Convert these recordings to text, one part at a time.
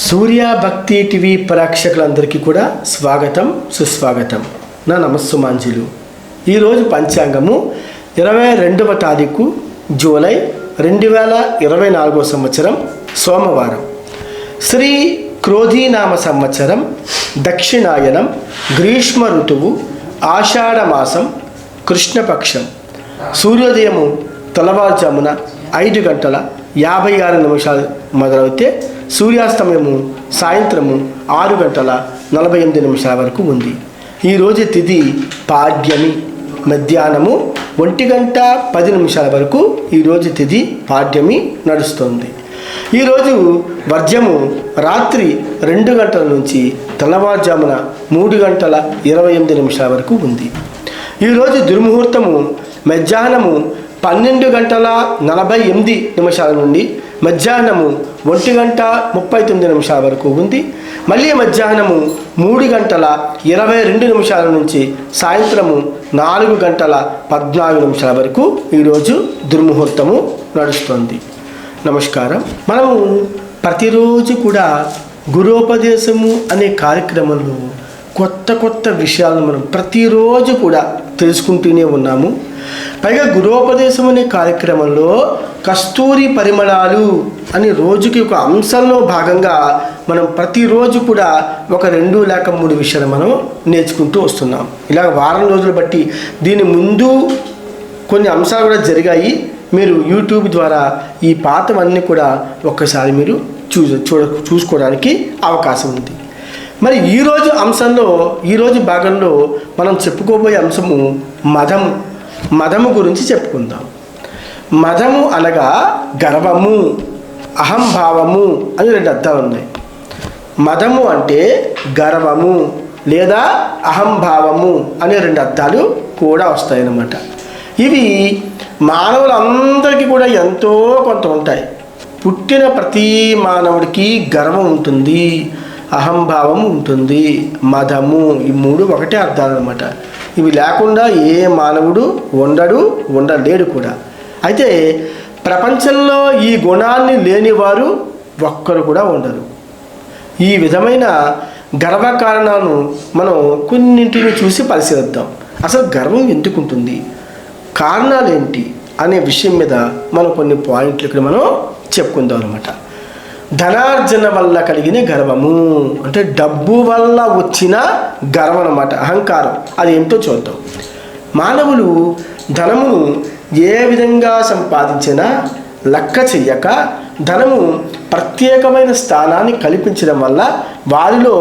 సూర్య భక్తి టీవీ ప్రేక్షకులందరికీ కూడా స్వాగతం సుస్వాగతం. నా నమస్సుమాంజలు. ఈరోజు పంచాంగము 22వ తారీఖు జూలై 2024 సంవత్సరం సోమవారం. శ్రీ క్రోధీనామ సంవత్సరం, దక్షిణాయనం, గ్రీష్మ ఋతువు, ఆషాఢ మాసం, కృష్ణపక్షం. సూర్యోదయము తెల్లవారుజామున 5:56 మొదలైతే సూర్యాస్తమయము సాయంత్రము 6:48 వరకు ఉంది. ఈరోజు తిథి పాడ్యమి. మధ్యాహ్నము 1:10 వరకు ఈరోజు తిథి పాడ్యమి నడుస్తుంది. ఈరోజు వర్జము రాత్రి 2 గంటల నుంచి తెల్లవారుజామున 3:28 వరకు ఉంది. ఈరోజు దుర్ముహూర్తము మధ్యాహ్నము 12:48 నుండి మధ్యాహ్నము 1:39 వరకు ఉంది. మళ్ళీ మధ్యాహ్నము 3:22 నుంచి సాయంత్రము 4:14 వరకు ఈరోజు దుర్ముహూర్తము నడుస్తుంది. నమస్కారం. మనము ప్రతిరోజు కూడా గురోపదేశము అనే కార్యక్రమంలో కొత్త విషయాలను మనం ప్రతిరోజు కూడా తెలుసుకుంటూనే ఉన్నాము. పైగా గురోపదేశం అనే కార్యక్రమంలో కస్తూరి పరిమళాలు అని రోజుకి ఒక అంశంలో భాగంగా మనం ప్రతిరోజు కూడా ఒక 2 లేక 3 విషయాలు మనం నేర్చుకుంటూ వస్తున్నాం. ఇలా వారం రోజులు బట్టి దీని ముందు కొన్ని అంశాలు కూడా జరిగాయి. మీరు యూట్యూబ్ ద్వారా ఈ పాతవన్నీ కూడా ఒక్కసారి మీరు చూసుకోవడానికి అవకాశం ఉంది. మరి ఈరోజు అంశంలో, ఈరోజు భాగంలో మనం చెప్పుకోబోయే అంశము మదము గురించి చెప్పుకుందాం. మదము అనగా గర్వము, అహంభావము అని 2 అర్థాలు ఉన్నాయి. మదము అంటే గర్వము లేదా అహంభావము అనే 2 అర్థాలు కూడా వస్తాయన్నమాట. ఇవి మానవులందరికీ కూడా ఎంతో కొంత ఉంటాయి. పుట్టిన ప్రతి మానవుడికి గర్వం ఉంటుంది, అహంభావం ఉంటుంది, మదము, ఈ 3 ఒకటే అర్థాలు అన్నమాట. ఇవి లేకుండా ఏ మానవుడు ఉండలేడు కూడా. అయితే ప్రపంచంలో ఈ గుణాన్ని లేనివారు ఒక్కరు కూడా ఉండరు. ఈ విధమైన గర్వకారణాలను మనం కొన్నింటిని చూసి పరిశీలిద్దాం. అసలు గర్వం ఎందుకు ఉంటుంది, కారణాలు ఏంటి అనే విషయం మీద మనం కొన్ని పాయింట్లు ఇక్కడ మనం చెప్పుకుందాం అనమాట. ధనార్జన వల్ల కలిగిన గర్వము అంటే డబ్బు వల్ల వచ్చిన గర్వం అన్నమాట, అహంకారం. అది ఏంటో చూద్దాం. మానవులు ధనమును ఏ విధంగా సంపాదించినా లెక్క చెయ్యక ధనము ప్రత్యేకమైన స్థానాన్ని కల్పించడం వల్ల వారిలో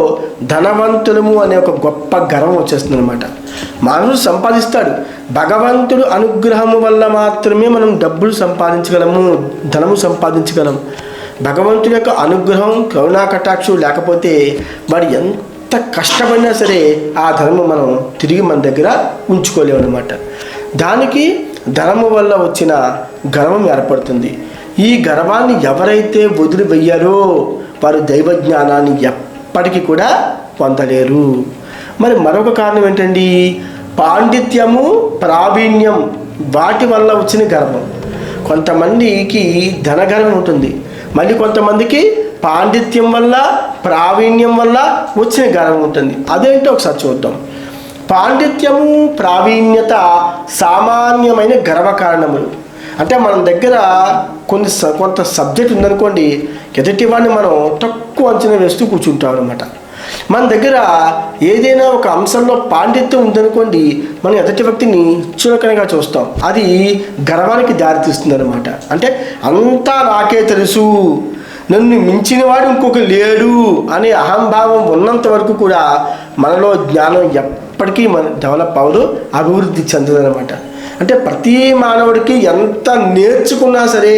ధనవంతులము అనే ఒక గొప్ప గర్వం వచ్చేస్తుంది అనమాట. మానవుడు సంపాదిస్తాడు, భగవంతుడు అనుగ్రహము వల్ల మాత్రమే మనం డబ్బులు సంపాదించగలము, ధనము సంపాదించగలం. భగవంతుని యొక్క అనుగ్రహం, కరుణా కటాక్షం లేకపోతే వాడు ఎంత కష్టపడినా సరే ఆ ధనము మనం తిరిగి మన దగ్గర ఉంచుకోలేము అనమాట. దానికి ధనము వల్ల వచ్చిన గర్వం ఏర్పడుతుంది. ఈ గర్వాన్ని ఎవరైతే వదిలివేయారో వారు దైవజ్ఞానాన్ని ఎప్పటికీ కూడా పొందలేరు. మరి మరొక కారణం ఏంటండి, పాండిత్యము, ప్రావీణ్యం, వాటి వల్ల వచ్చిన గర్వం. కొంతమందికి ధనగర్వం ఉంటుంది, మళ్ళీ కొంతమందికి పాండిత్యం వల్ల, ప్రావీణ్యం వల్ల వచ్చిన గర్వం ఉంటుంది. అదేంటో ఒకసారి చూద్దాం. పాండిత్యము, ప్రావీణ్యత సామాన్యమైన గర్వకారణములు. అంటే మన దగ్గర కొంత సబ్జెక్ట్ ఉందనుకోండి, ఎదుటివాడిని మనం తక్కువ అంచనా వేస్తూ కూర్చుంటాం అనమాట. మన దగ్గర ఏదైనా ఒక అంశంలో పాండిత్యం ఉందనుకోండి, మనం ఎదుటి వ్యక్తిని చులకనగా చూస్తాం. అది గర్వానికి దారితీస్తుంది అనమాట. అంటే అంతా నాకే తెలుసు, నన్ను మించిన వాడు ఇంకొక లేడు అనే అహంభావం ఉన్నంత వరకు కూడా మనలో జ్ఞానం ఎప్పటికీ డెవలప్ అవ్వదు, అభివృద్ధి చెందదనమాట. అంటే ప్రతి మానవుడికి ఎంత నేర్చుకున్నా సరే,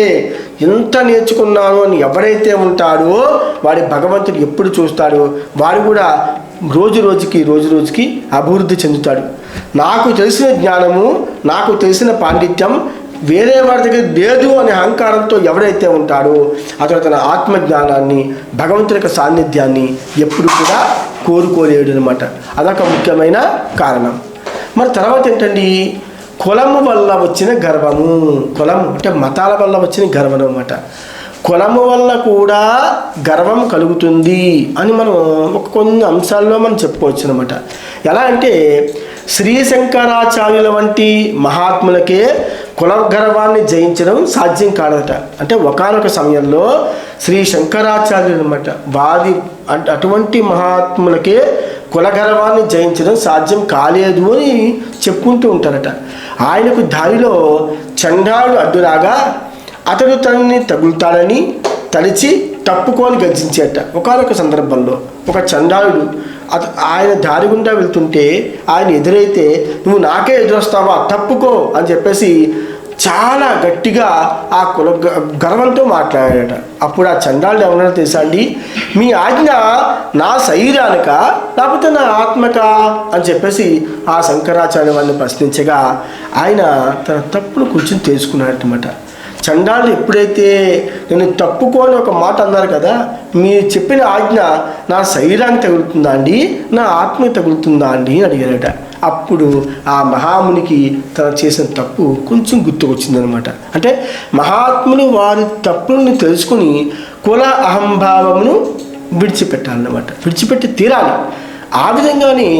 ఎంత నేర్చుకున్నాను అని ఎవరైతే ఉంటాడో వాడి భగవంతుడు ఎప్పుడు చూస్తాడో వాడు కూడా రోజు రోజుకి అభివృద్ధి చెందుతాడు. నాకు తెలిసిన జ్ఞానము, నాకు తెలిసిన పాండిత్యం వేరే వాడి దగ్గర లేదు అనే అహంకారంతో ఎవరైతే ఉంటాడో అతడు తన ఆత్మజ్ఞానాన్ని, భగవంతుని యొక్క సాన్నిధ్యాన్ని ఎప్పుడు కూడా కోరుకోలేడు అనమాట. అదొక ముఖ్యమైన కారణం. మరి తర్వాత ఏంటండి, కులము వల్ల వచ్చిన గర్వము. కులము అంటే మతాల వల్ల వచ్చిన గర్వం అన్నమాట. కులము వల్ల కూడా గర్వం కలుగుతుంది అని మనం కొన్ని అంశాల్లో మనం చెప్పుకోవచ్చు అనమాట. ఎలా అంటే శ్రీ శంకరాచార్యుల వంటి మహాత్ములకే కుల గర్వాన్ని జయించడం సాధ్యం కాదట. అంటే ఒకానొక సమయంలో శ్రీ శంకరాచార్యులు అనమాట వారి అటువంటి మహాత్ములకే కుల గర్వాన్ని జయించడం సాధ్యం కాలేదు అని చెప్పుకుంటూ ఉంటారట. ఆయనకు దారిలో చండాలుడు అడ్డురాగా అతడు తనని తగులుతాడని తలిచి తప్పుకొని గర్జించేట. ఒకానొక సందర్భంలో ఒక చండాలుడు ఆయన దారి గుండా వెళ్తుంటే ఆయన ఎదురైతే నువ్వు నాకే ఎదురొస్తావా, తప్పుకో అని చెప్పేసి చాలా గట్టిగా ఆ కుల గర్వంతో మాట్లాడాడట. అప్పుడు ఆ చండాలుడు ఏమన్నా తెలుసా అండి, మీ ఆజ్ఞ నా శరీరానిక లేకపోతే నా ఆత్మక అని చెప్పేసి ఆ శంకరాచార్య వారిని ప్రశ్నించగా ఆయన తన తప్పును కొంచెం తెలుసుకున్నాడనమాట. చండాలుడు ఎప్పుడైతే నేను తప్పుకోని ఒక మాట అన్నారు కదా, మీరు చెప్పిన ఆజ్ఞ నా శరీరానికి తగులుతుందా అండి, నా ఆత్మకి తగులుతుందా అండి అని అడిగారట. అప్పుడు ఆ మహామునికి తను చేసిన తప్పు కొంచెం గుర్తుకొచ్చిందనమాట. అంటే మహాత్ములు వారి తప్పులను తెలుసుకుని కుల అహంభావమును విడిచిపెట్టాలన్నమాట, విడిచిపెట్టి తీరాలి. ఆ విధంగానే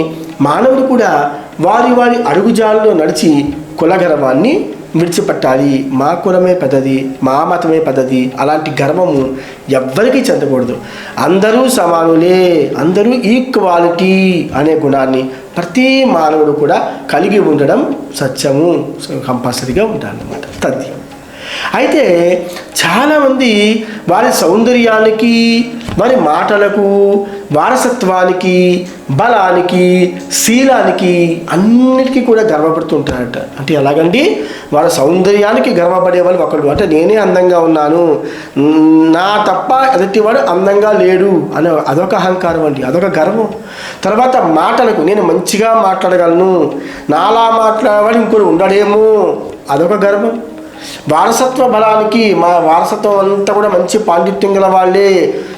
మానవుడు కూడా వారి వారి అడుగుజాలలో నడిచి కులగర్వాన్ని విడిచిపెట్టాలి. మా కులమే పెద్దది, మా మతమే పెద్దది, అలాంటి గర్వము ఎవ్వరికీ చెందకూడదు. అందరూ సమానులే, అందరూ ఈక్వాలిటీ అనే గుణాన్ని ప్రతి మానవుడు కూడా కలిగి ఉండడం సత్యము, కంపల్సరీగా ఉండాలన్నమాట. తథ్యం. అయితే చాలామంది వారి సౌందర్యానికి, వారి మాటలకు, వారసత్వానికి, బలానికి, శీలానికి అన్నిటికీ కూడా గర్వపడుతుంటారట. అంటే ఎలాగండి, వాళ్ళ సౌందర్యానికి గర్వపడే వాళ్ళు ఒకడు, అంటే నేనే అందంగా ఉన్నాను, నా తప్ప ఎదుటివాడు అందంగా లేడు అనే అదొక అహంకారం అండి, అదొక గర్వం. తర్వాత మాటలకు నేను మంచిగా మాట్లాడగలను, నాలా మాట్లాడేవాడు ఇంకోటి ఉండడేమో, అదొక గర్వం. వారసత్వ బలానికి, మా వారసత్వం అంతా కూడా మంచి పాండిత్యం గల వాళ్ళే,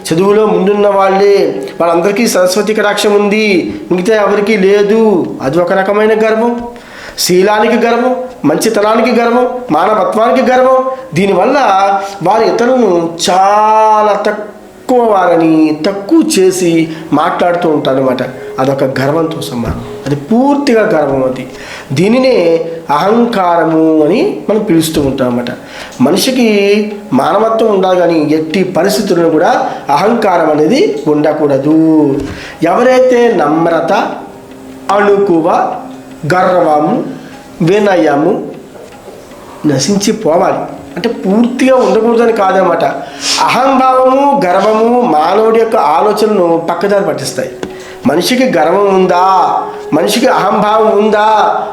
చదువులో ముందున్న వాళ్ళే, వాళ్ళందరికీ సరస్వతి కటాక్షం ఉంది, మిగతా ఎవరికీ లేదు, అది ఒక రకమైన గర్వం. శీలానికి గర్వం, మంచితనానికి గర్వం, మానవత్వానికి గర్వం. దీనివల్ల వారి ఇతరులను చాలా తక్కువ వారని తక్కువ చేసి మాట్లాడుతూ ఉంటారన్నమాట. అదొక గర్వంతో సమానం, అది పూర్తిగా గర్వం. అది దీనినే అహంకారము అని మనం పిలుస్తూ ఉంటాం అన్నమాట. మనిషికి మానవత్వం ఉండాలి, కానీ ఎట్టి పరిస్థితులను కూడా అహంకారం అనేది ఉండకూడదు. ఎవరైతే నమ్రత, అణుకువ, గర్వము, వినయము నశించిపోవాలి, అంటే పూర్తిగా ఉండకూడదని కాదనమాట. అహంభావము, గర్వము మానవుడి యొక్క ఆలోచనను పక్కదారి పట్టిస్తాయి. మనిషికి గర్వం ఉందా, మనిషికి అహంభావం ఉందా,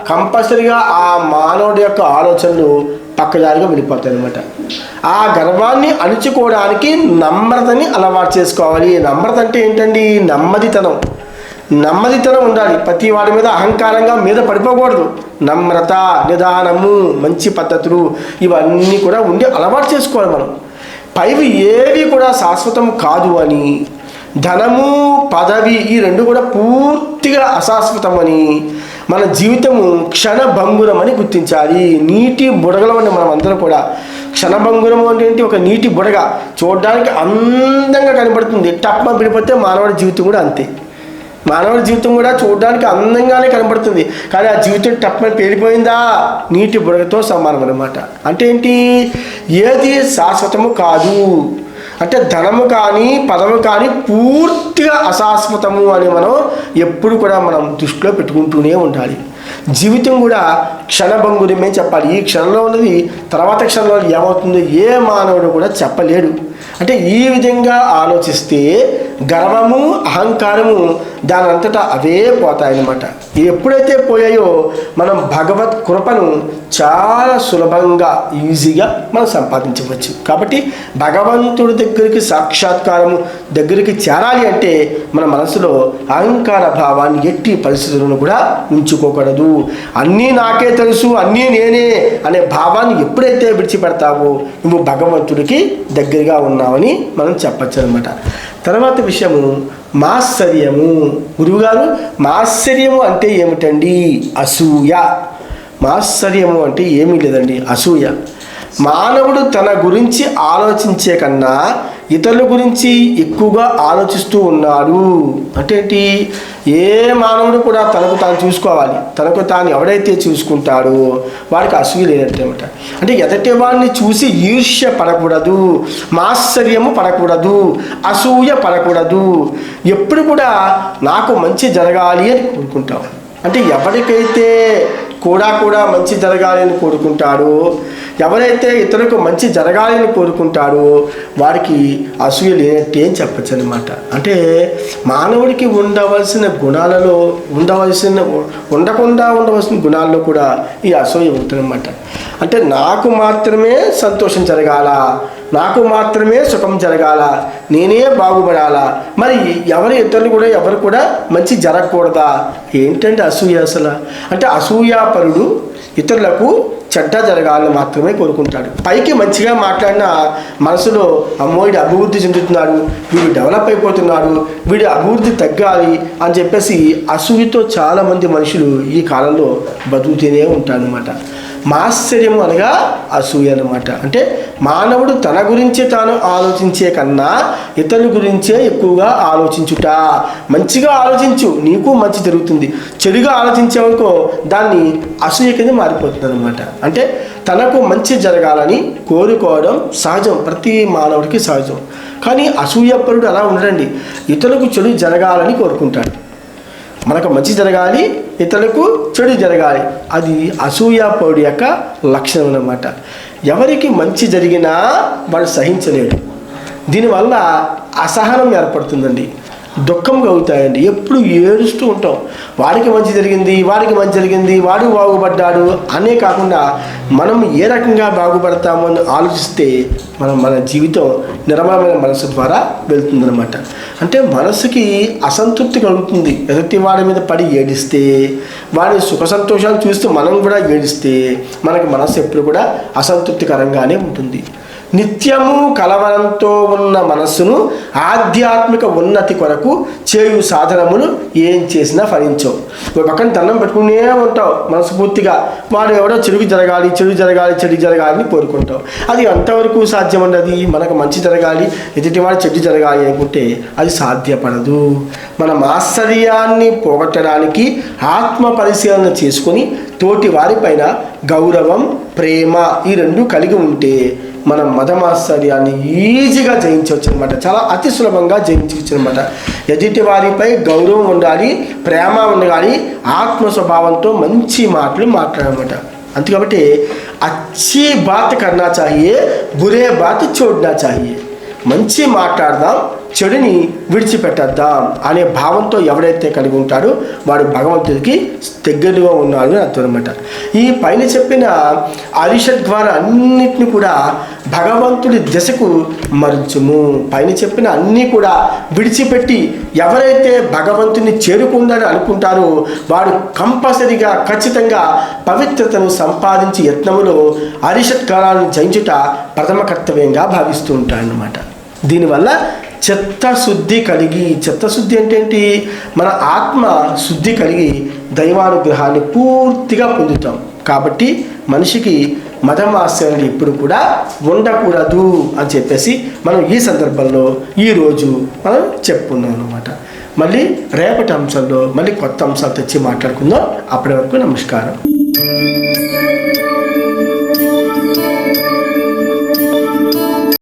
కంపల్సరీగా ఆ మానవుడి యొక్క ఆలోచనలు పక్కదారిగా వెళ్ళిపోతాయి అనమాట. ఆ గర్వాన్ని అణుచుకోవడానికి నమ్రతని అలవాటు చేసుకోవాలి. నమ్రత అంటే ఏంటండి, నెమ్మదితనం ఉండాలి. ప్రతి వాడి మీద అహంకారంగా మీద పడిపోకూడదు. నమ్రత, నిదానము, మంచి పద్ధతులు ఇవన్నీ కూడా ఉండి అలవాటు చేసుకోవాలి మనం. పైవి ఏవి కూడా శాశ్వతం కాదు అని, ధనము, పదవి ఈ రెండు కూడా పూర్తిగా అశాశ్వతమని, మన జీవితము క్షణభంగురం అని గుర్తించాలి. నీటి బుడగలం అని మనం అందరం కూడా, క్షణభంగురం అంటే ఒక నీటి బుడగ చూడడానికి అందంగా కనబడుతుంది, టప్మ విడిపోతే మానవుడి జీవితం కూడా అంతే. మానవుడి జీవితం కూడా చూడడానికి అందంగానే కనబడుతుంది, కానీ ఆ జీవితం టప్మని పేలిపోయిందా నీటి బుడగతో సమానం అన్నమాట. అంటే ఏంటి, ఏది శాశ్వతము కాదు. అంటే ధనము కానీ పదము కానీ పూర్తిగా అశాశ్వతము అని మనం ఎప్పుడు కూడా మనం దృష్టిలో పెట్టుకుంటూనే ఉండాలి. జీవితం కూడా క్షణభంగురమే చెప్పాలి. ఈ క్షణంలో ఉన్నది తర్వాత క్షణంలో ఏమవుతుందో ఏ మానవుడు కూడా చెప్పలేడు. అంటే ఈ విధంగా ఆలోచిస్తే గర్వము, అహంకారము దాని అంతటా అవే పోతాయన్నమాట. ఎప్పుడైతే పోయాయో మనం భగవత్ కృపను చాలా సులభంగా, ఈజీగా మనం సంపాదించవచ్చు. కాబట్టి భగవంతుడి దగ్గరికి సాక్షాత్కారము దగ్గరికి చేరాలి అంటే మన మనసులో అహంకార భావాన్ని ఎట్టి పరిస్థితులను కూడా ఉంచుకోకూడదు. అన్నీ నాకే తెలుసు, అన్నీ నేనే అనే భావాన్ని ఎప్పుడైతే విడిచిపెడతావో నువ్వు భగవంతుడికి దగ్గరగా ఉన్నావని మనం చెప్పచ్చు అనమాట. తర్వాత విషయము మాత్సర్యము. గురువుగారు మాత్సర్యము అంటే ఏమిటండి? అసూయ. మాత్సర్యము అంటే ఏమీ లేదండి, అసూయ. మానవుడు తన గురించి ఆలోచించే కన్నా ఇతరుల గురించి ఎక్కువగా ఆలోచిస్తూ ఉన్నాడు. అంటే ఏంటి? ఏ మానవుడు కూడా తనకు తాను చూసుకోవాలి. తనకు తాను ఎవడైతే చూసుకుంటాడో వాడికి అసూయ లేనట్టేమాట. అంటే ఎదటి వాడిని చూసి ఈర్ష్య పడకూడదు, మాత్సర్యము పడకూడదు, అసూయ పడకూడదు. ఎప్పుడు కూడా నాకు మంచి జరగాలి అని కోరుకుంటాం. అంటే ఎవరికైతే కూడా మంచి జరగాలి అని కోరుకుంటాడో, ఎవరైతే ఇతరులకు మంచి జరగాలని కోరుకుంటాడో వారికి అసూయ లేనట్టే అని చెప్పచ్చు అనమాట. అంటే మానవుడికి ఉండవలసిన గుణాలలో ఉండవలసిన గుణాల్లో కూడా ఈ అసూయ ఉంటుందన్నమాట. అంటే నాకు మాత్రమే సంతోషం జరగాల, నాకు మాత్రమే సుఖం జరగాల, నేనే బాగుపడాలా, మరి ఎవరు కూడా మంచి జరగకూడదా? ఏంటంటే అసూయ అసలు. అంటే అసూయాపరుడు ఇతరులకు చెడ్డ జరగాలని మాత్రమే కోరుకుంటాడు. పైకి మంచిగా మాట్లాడిన మనసులో అమ్మో వీడు అభివృద్ధి చెందుతున్నాడు, వీడు డెవలప్ అయిపోతున్నాడు, వీడు అభివృద్ధి తగ్గాలి అని చెప్పేసి అసూయతో చాలామంది మనుషులు ఈ కాలంలో బతుకుతూనే ఉంటారన్నమాట. మాత్సర్యము అనగా అసూయ అన్నమాట. అంటే మానవుడు తన గురించి తాను ఆలోచించే కన్నా ఇతరుల గురించే ఎక్కువగా ఆలోచించుట. మంచిగా ఆలోచించు, నీకు మంచి జరుగుతుంది. చెడుగా ఆలోచించామనుకో దాన్ని అసూయ కింద మారిపోతుంది అనమాట. అంటే తనకు మంచి జరగాలని కోరుకోవడం సహజం, ప్రతి మానవుడికి సహజం. కానీ అసూయపరుడు అలా ఉండడండి, ఇతరులకు చెడు జరగాలని కోరుకుంటాడు. మనకు మంచి జరగాలి, ఇతరులకు చెడు జరగాలి. అది అసూయాపరుడు యొక్క లక్షణం అన్నమాట. ఎవరికి మంచి జరిగినా వాడు సహించలేడు. దీనివల్ల అసహనం ఏర్పడుతుందండి, దుఃఖం కలుగుతాయండి. ఎప్పుడు ఏడుస్తూ ఉంటాం. వాడికి మంచి జరిగింది, వాడు బాగుపడ్డాడు అనే కాకుండా మనం ఏ రకంగా బాగుపడతామో అని ఆలోచిస్తే మన జీవితం నిర్మలమైన మనసు ద్వారా వెళ్తుందన్నమాట. అంటే మనసుకి అసంతృప్తి కలుగుతుంది. ఎదుటి వాడి మీద పడి ఏడిస్తే, వాడి సుఖ సంతోషాలు చూస్తూ మనం కూడా ఏడిస్తే మనకి మనసు ఎప్పుడు కూడా అసంతృప్తికరంగానే ఉంటుంది. నిత్యము కలవరంతో ఉన్న మనస్సును ఆధ్యాత్మిక ఉన్నతి కొరకు చేయు సాధనములు ఏం చేసినా ఫలించవు. ఒక పక్కన దండం పెట్టుకునే ఉంటావు మనస్ఫూర్తిగా, వాడు ఎవడో చెడు జరగాలని కోరుకుంటావు. అది ఎంతవరకు సాధ్యం ఉండదు? మనకు మంచి జరగాలి, ఎదుటివాడు చెడు జరగాలి అనుకుంటే అది సాధ్యపడదు. మన మాత్సర్యాన్ని పోగొట్టడానికి ఆత్మ పరిశీలన చేసుకొని తోటి వారిపైన గౌరవం, ప్రేమ ఈ రెండు కలిగి ఉంటే మనం మదమాత్సర్యాన్ని ఈజీగా జయించవచ్చు అనమాట. చాలా అతి సులభంగా జయించవచ్చు అనమాట. ఎదుటి వారిపై గౌరవం ఉండాలి, ప్రేమ ఉండాలి, ఆత్మ స్వభావంతో మంచి మాటలు మాట్లాడమాట. అంతే కాబట్టి అచ్చి బాత్ కర్నా చాహియే, బురే బాత్ చోడ్నా చాహియే. మంచి మాట్లాడదాం, చెడుని విడిచిపెట్టద్దాం అనే భావంతో ఎవడైతే కలిగి ఉంటాడో వాడు భగవంతుడికి దగ్గరగా ఉన్నాడు అని అర్థం అనమాట. ఈ పైన చెప్పిన అరిషద్వార అన్నిటిని కూడా భగవంతుడి దశకు మరుచుము. పైన చెప్పిన అన్నీ కూడా విడిచిపెట్టి ఎవరైతే భగవంతుని చేరుకుందని అనుకుంటారో వాడు కంపల్సరిగా ఖచ్చితంగా పవిత్రతను సంపాదించి యత్నములో అరిషద్వారాలను జయించుట ప్రథమ కర్తవ్యంగా భావిస్తూ ఉంటాడనమాట. దీనివల్ల చిత్తశుద్ధి అంటే ఏంటి? మన ఆత్మ శుద్ధి కలిగి దైవానుగ్రహాన్ని పూర్తిగా పొందుతాం. కాబట్టి మనిషికి మదమాత్సర్యాలు ఎప్పుడు కూడా ఉండకూడదు అని చెప్పేసి మనం ఈ సందర్భంలో ఈరోజు మనం చెప్పుకున్నాం అనమాట. మళ్ళీ రేపటి అంశంలో మళ్ళీ కొత్త అంశాలు తెచ్చి మాట్లాడుకుందాం. అప్పటి వరకు నమస్కారం.